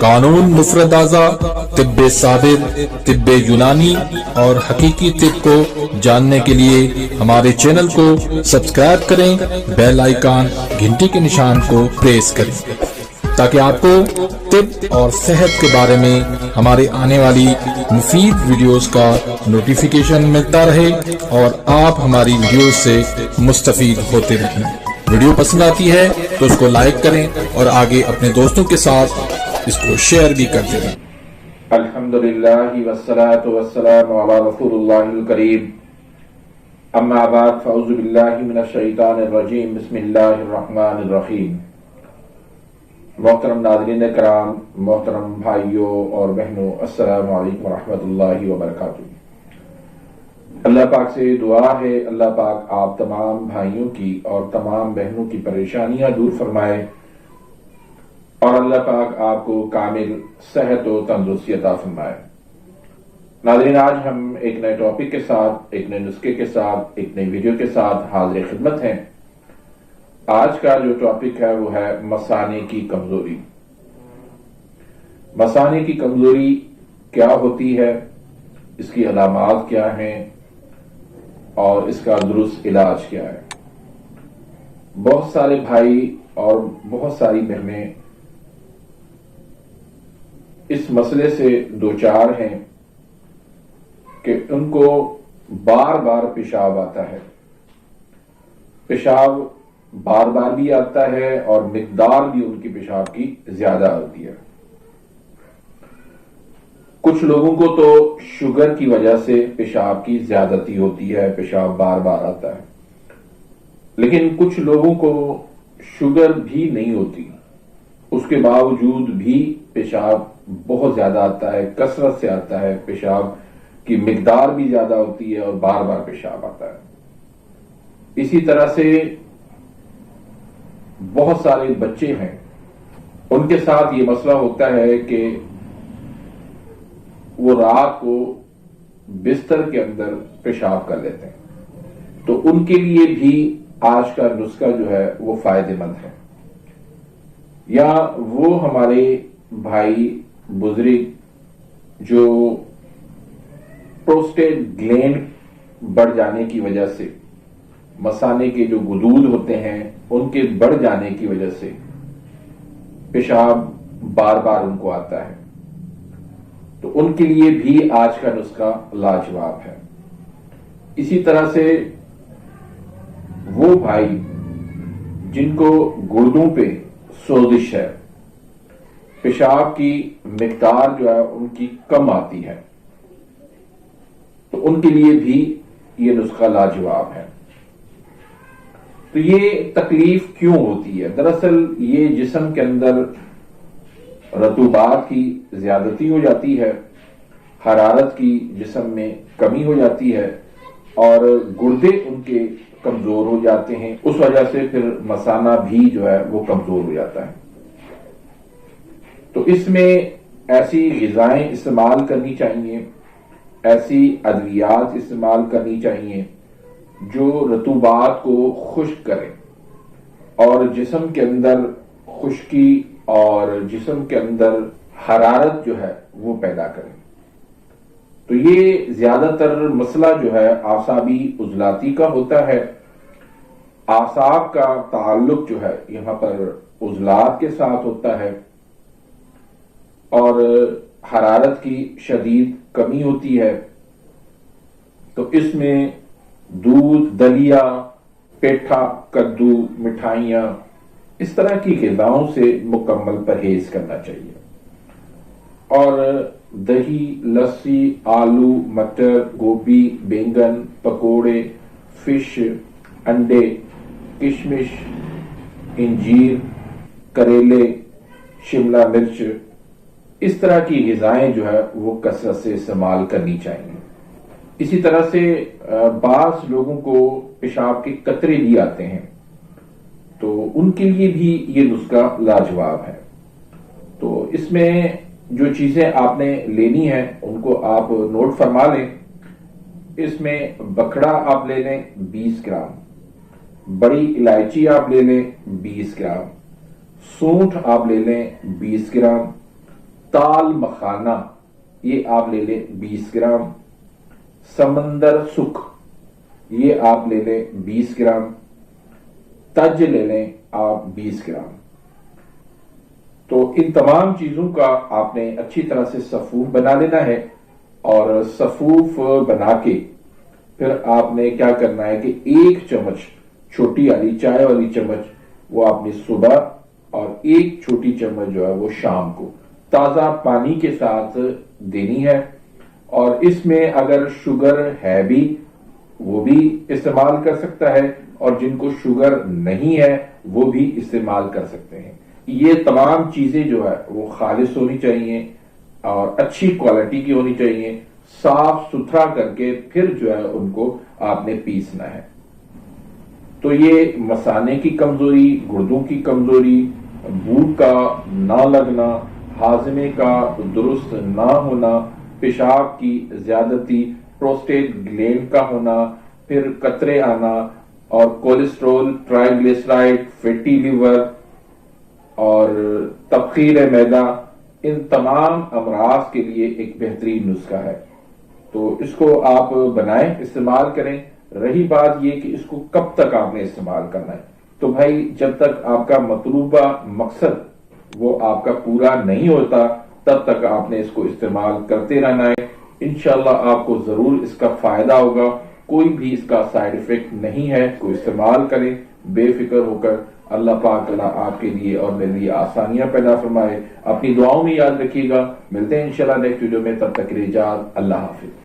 قانون مفرد اعضاء، طب صابر، طب یونانی اور حقیقی طب کو جاننے کے لیے ہمارے چینل کو سبسکرائب کریں، بیل آئیکن گھنٹی کے نشان کو پریس کریں تاکہ آپ کو طب اور صحت کے بارے میں ہمارے آنے والی مفید ویڈیوز کا نوٹیفیکیشن ملتا رہے اور آپ ہماری ویڈیوز سے مستفید ہوتے رہیں۔ ویڈیو پسند آتی ہے تو اس کو لائک کریں اور آگے اپنے دوستوں کے ساتھ اس کو شیئر بھی کرتے رہیں۔ الحمدللہ والصلاة والسلام علی رسول اللہ الکریم، اما بعد فاعوذ باللہ من الشیطان الرجیم، بسم اللہ الرحمن الرحیم۔ محترم ناظرین کرام، محترم بھائیوں اور بہنوں، السلام علیکم ورحمۃ اللہ وبرکاتہ۔ اللہ پاک سے دعا ہے اللہ پاک آپ تمام بھائیوں کی اور تمام بہنوں کی پریشانیاں دور فرمائے اور اللہ پاک آپ کو کامل صحت و تندرستی عطا فرمائے۔ ناظرین، آج ہم ایک نئے ٹاپک کے ساتھ، ایک نئے نسخے کے ساتھ، ایک نئی ویڈیو کے ساتھ حاضر خدمت ہیں۔ آج کا جو ٹاپک ہے وہ ہے مثانے کی کمزوری۔ مثانے کی کمزوری کیا ہوتی ہے، اس کی علامات کیا ہیں اور اس کا درست علاج کیا ہے۔ بہت سارے بھائی اور بہت ساری بہنیں اس مسئلے سے دوچار ہیں کہ ان کو بار بار پیشاب آتا ہے، پیشاب بار بار بھی آتا ہے اور مقدار بھی ان کی پیشاب کی زیادہ ہوتی ہے۔ کچھ لوگوں کو تو شوگر کی وجہ سے پیشاب کی زیادتی ہوتی ہے، پیشاب بار بار آتا ہے، لیکن کچھ لوگوں کو شوگر بھی نہیں ہوتی، اس کے باوجود بھی پیشاب بہت زیادہ آتا ہے، کثرت سے آتا ہے، پیشاب کی مقدار بھی زیادہ ہوتی ہے اور بار بار پیشاب آتا ہے۔ اسی طرح سے بہت سارے بچے ہیں، ان کے ساتھ یہ مسئلہ ہوتا ہے کہ وہ رات کو بستر کے اندر پیشاب کر لیتے ہیں، تو ان کے لیے بھی آج کا نسخہ جو ہے وہ فائدہ مند ہے۔ یا وہ ہمارے بھائی بزرگ جو پروسٹیٹ گلینڈ بڑھ جانے کی وجہ سے، مثانے کے جو غدود ہوتے ہیں ان کے بڑھ جانے کی وجہ سے پیشاب بار بار ان کو آتا ہے، تو ان کے لیے بھی آج کا نسخہ لاجواب ہے۔ اسی طرح سے وہ بھائی جن کو گردوں پہ سوزش ہے، پیشاب کی مقدار جو ہے ان کی کم آتی ہے، تو ان کے لیے بھی یہ نسخہ لاجواب ہے۔ تو یہ تکلیف کیوں ہوتی ہے؟ دراصل یہ جسم کے اندر رطوبات کی زیادتی ہو جاتی ہے، حرارت کی جسم میں کمی ہو جاتی ہے اور گردے ان کے کمزور ہو جاتے ہیں، اس وجہ سے پھر مثانہ بھی جو ہے وہ کمزور ہو جاتا ہے۔ تو اس میں ایسی غذائیں استعمال کرنی چاہیے، ایسی ادویات استعمال کرنی چاہیے جو رطوبات کو خشک کریں اور جسم کے اندر خشکی اور جسم کے اندر حرارت جو ہے وہ پیدا کریں۔ تو یہ زیادہ تر مسئلہ جو ہے اعصابی عضلاتی کا ہوتا ہے۔ اعصاب کا تعلق جو ہے یہاں پر عضلات کے ساتھ ہوتا ہے اور حرارت کی شدید کمی ہوتی ہے، تو اس میں دودھ، دلیا، پیٹھا، کدو، مٹھائیاں، اس طرح کی غذاؤں سے مکمل پرہیز کرنا چاہیے۔ اور دہی، لسی، آلو، مٹر، گوبھی، بینگن، پکوڑے، فش، انڈے، کشمش، انجیر، کریلے، شملہ مرچ، اس طرح کی غذائیں جو ہے وہ کثرت سے استعمال کرنی چاہیے۔ اسی طرح سے بعض لوگوں کو پیشاب کے قطرے بھی آتے ہیں، تو ان کے لیے بھی یہ نسخہ لاجواب ہے۔ تو اس میں جو چیزیں آپ نے لینی ہیں ان کو آپ نوٹ فرما لیں۔ اس میں بکھڑا آپ لے لیں 20 گرام، بڑی الائچی آپ لے لیں 20 گرام، سونٹ آپ لے لیں 20 گرام، تال مکھانا یہ آپ لے لیں 20 گرام، سمندر سکھ یہ آپ لے لیں 20 گرام، تج لے لیں آپ 20 گرام۔ تو ان تمام چیزوں کا آپ نے اچھی طرح سے صفوف بنا لینا ہے، اور صفوف بنا کے پھر آپ نے کیا کرنا ہے کہ 1 چمچ چھوٹی والی چائے والی چمچ وہ آپ نے صبح، اور 1 چھوٹی چمچ جو ہے وہ شام کو تازہ پانی کے ساتھ دینی ہے۔ اور اس میں اگر شوگر ہے بھی وہ بھی استعمال کر سکتا ہے، اور جن کو شوگر نہیں ہے وہ بھی استعمال کر سکتے ہیں۔ یہ تمام چیزیں جو ہے وہ خالص ہونی چاہیے اور اچھی کوالٹی کی ہونی چاہیے، صاف ستھرا کر کے پھر جو ہے ان کو آپ نے پیسنا ہے۔ تو یہ مثانے کی کمزوری، گردوں کی کمزوری، بھوک کا نہ لگنا، ہاضمے کا درست نہ ہونا، پیشاب کی زیادتی، پروسٹیٹ گلینڈ کا ہونا، پھر قطرے آنا، اور کولیسٹرول، ٹرائیگلیسرائڈ، فیٹی لیور اور تبخیر معدہ، ان تمام امراض کے لیے ایک بہترین نسخہ ہے۔ تو اس کو آپ بنائیں، استعمال کریں۔ رہی بات یہ کہ اس کو کب تک آپ نے استعمال کرنا ہے، تو بھائی جب تک آپ کا مطلوبہ مقصد وہ آپ کا پورا نہیں ہوتا تب تک آپ نے اس کو استعمال کرتے رہنا ہے۔ انشاءاللہ آپ کو ضرور اس کا فائدہ ہوگا، کوئی بھی اس کا سائیڈ ایفیکٹ نہیں ہے۔ کو استعمال کریں بے فکر ہو کر۔ اللہ پاک اللہ آپ کے لیے اور میرے لیے آسانیاں پیدا فرمائے۔ اپنی دعاؤں میں یاد رکھیے گا، ملتے ہیں انشاءاللہ نیکسٹ ویڈیو میں، تب تک کے لیے اجازت، اللہ حافظ۔